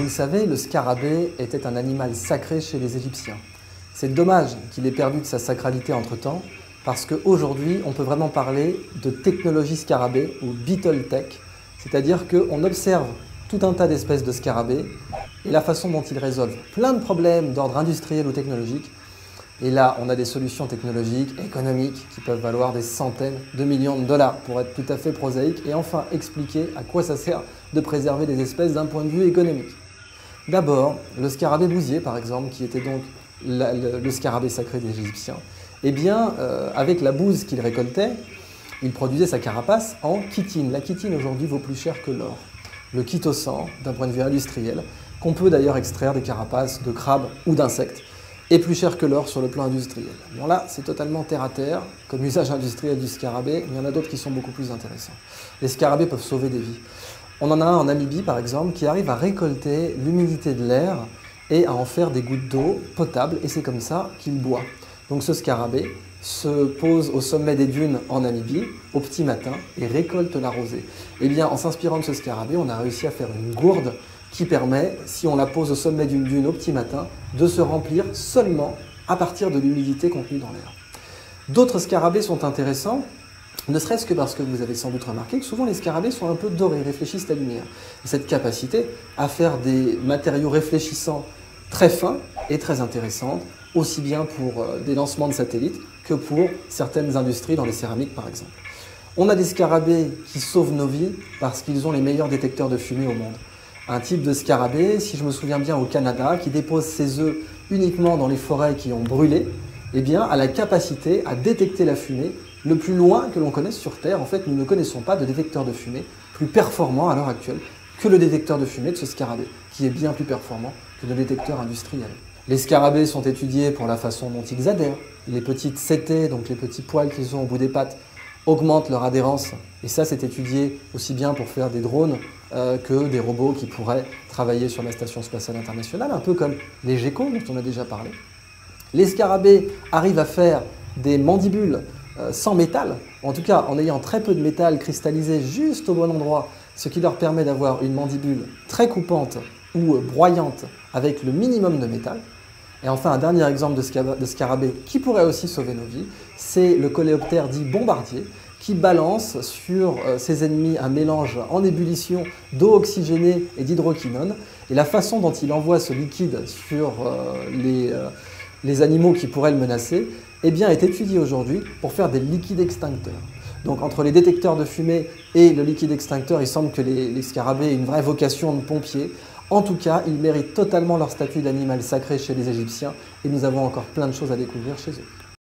le savez, le scarabée était un animal sacré chez les Égyptiens. C'est dommage qu'il ait perdu de sa sacralité entre-temps, parce qu'aujourd'hui, on peut vraiment parler de technologie scarabée ou beetle tech, c'est-à-dire qu'on observe tout un tas d'espèces de scarabées et la façon dont ils résolvent plein de problèmes d'ordre industriel ou technologique. Et là, on a des solutions technologiques, économiques, qui peuvent valoir des centaines de millions de dollars pour être tout à fait prosaïque et enfin expliquer à quoi ça sert de préserver des espèces d'un point de vue économique. D'abord, le scarabée bousier, par exemple, qui était donc le scarabée sacré des Égyptiens, eh bien, avec la bouse qu'il récoltait, il produisait sa carapace en chitine. La chitine, aujourd'hui, vaut plus cher que l'or. Le chitosan, d'un point de vue industriel, qu'on peut d'ailleurs extraire des carapaces de crabes ou d'insectes, est plus cher que l'or sur le plan industriel. Bon là, c'est totalement terre à terre, comme usage industriel du scarabée, mais il y en a d'autres qui sont beaucoup plus intéressants. Les scarabées peuvent sauver des vies. On en a un en Namibie, par exemple, qui arrive à récolter l'humidité de l'air et à en faire des gouttes d'eau potables, et c'est comme ça qu'il boit. Donc ce scarabée se pose au sommet des dunes en Namibie, au petit matin, et récolte la rosée. Eh bien, en s'inspirant de ce scarabée, on a réussi à faire une gourde qui permet, si on la pose au sommet d'une dune au petit matin, de se remplir seulement à partir de l'humidité contenue dans l'air. D'autres scarabées sont intéressants, ne serait-ce que parce que vous avez sans doute remarqué que souvent les scarabées sont un peu dorés, réfléchissent la lumière. Et cette capacité à faire des matériaux réfléchissants très fins est très intéressante, aussi bien pour des lancements de satellites que pour certaines industries dans les céramiques par exemple. On a des scarabées qui sauvent nos vies parce qu'ils ont les meilleurs détecteurs de fumée au monde. Un type de scarabée, si je me souviens bien au Canada, qui dépose ses œufs uniquement dans les forêts qui ont brûlé, eh bien, a la capacité à détecter la fumée le plus loin que l'on connaisse sur Terre. En fait, nous ne connaissons pas de détecteur de fumée plus performant à l'heure actuelle que le détecteur de fumée de ce scarabée, qui est bien plus performant que le détecteur industriel. Les scarabées sont étudiés pour la façon dont ils adhèrent. Les petites sétés, donc les petits poils qu'ils ont au bout des pattes, augmentent leur adhérence. Et ça, c'est étudié aussi bien pour faire des drones que des robots qui pourraient travailler sur la Station spatiale internationale, un peu comme les geckos dont on a déjà parlé. Les scarabées arrivent à faire des mandibules sans métal, en tout cas en ayant très peu de métal cristallisé juste au bon endroit, ce qui leur permet d'avoir une mandibule très coupante ou broyante avec le minimum de métal. Et enfin, un dernier exemple de scarabée qui pourrait aussi sauver nos vies, c'est le coléoptère dit bombardier, qui balance sur ses ennemis un mélange en ébullition d'eau oxygénée et d'hydroquinone. Et la façon dont il envoie ce liquide sur les animaux qui pourraient le menacer eh bien, est étudiée aujourd'hui pour faire des liquides extincteurs. Donc entre les détecteurs de fumée et le liquide extincteur, il semble que les scarabées aient une vraie vocation de pompiers. En tout cas, ils méritent totalement leur statut d'animal sacré chez les Égyptiens et nous avons encore plein de choses à découvrir chez eux.